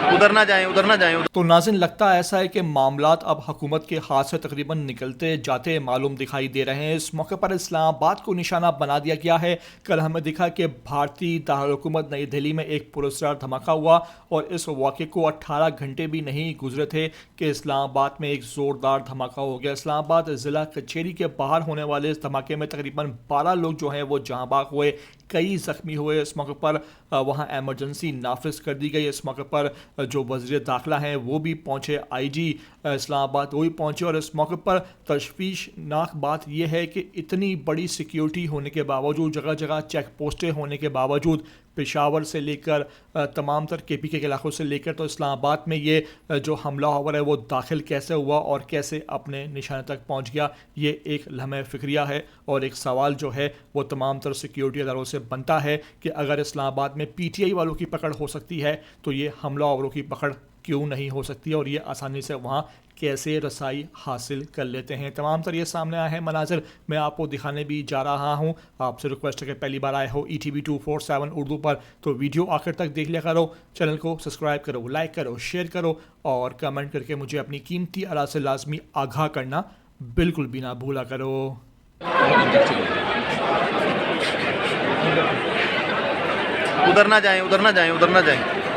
उधर ना जाएं, उधर ना जाएं। तो नाज़रीन, लगता ऐसा है कि मामलात अब हुकूमत के हाथ से तकरीबन निकलते जाते मालूम दिखाई दे रहे हैं। इस मौके पर इस्लामाबाद को निशाना बना दिया गया है। कल हमें दिखा कि भारतीय दारुल-हुकूमत नई दिल्ली में एक पुरस्कार धमाका हुआ और इस वाक़े को 18 घंटे भी नहीं गुजरे थे कि इस्लामाबाद में एक ज़ोरदार धमाका हो गया। इस्लामाबाद ज़िला कचहरी के बाहर होने वाले इस धमाके में तकरीबन 12 लोग जो हैं वो जहाँ बाग हुए, कई ज़ख्मी हुए। इस मौके पर वहाँ एमरजेंसी नाफिज कर दी गई। इस मौके पर जो वज़ीर दाखिला हैं वो भी पहुँचे, आईजी इस्लामाबाद वो भी पहुँचे। और इस मौके पर तशवीशनाक बात यह है कि इतनी बड़ी सिक्योरिटी होने के बावजूद, जगह जगह चेक पोस्टें होने के बावजूद, पेशावर से लेकर तमाम तर KPK के इलाकों से लेकर तो इस्लामाबाद में ये जो हमलावर है वो दाखिल कैसे हुआ और कैसे अपने निशाने तक पहुंच गया, ये एक लम्हे फ़िक्रिया है। और एक सवाल जो है वो तमाम तर सिक्योरिटी इदारों से बनता है कि अगर इस्लामाबाद में PTI वालों की पकड़ हो सकती है तो ये हमलावरों की पकड़ क्यों नहीं हो सकती और ये आसानी से वहाँ कैसे रसाई हासिल कर लेते हैं। तमाम तर ये सामने आए हैं मनाज़िर, मैं आपको दिखाने भी जा रहा हूँ। आपसे रिक्वेस्ट है कि पहली बार आए हो ETV 247 उर्दू पर तो वीडियो आखिर तक देख लिया करो, चैनल को सब्सक्राइब करो, लाइक करो, शेयर करो और कमेंट करके मुझे अपनी कीमती आरा से लाजमी आगाह करना बिल्कुल भी ना भूला करो। उधर ना जाएं, उधर ना जाएं, उधर ना जाएं।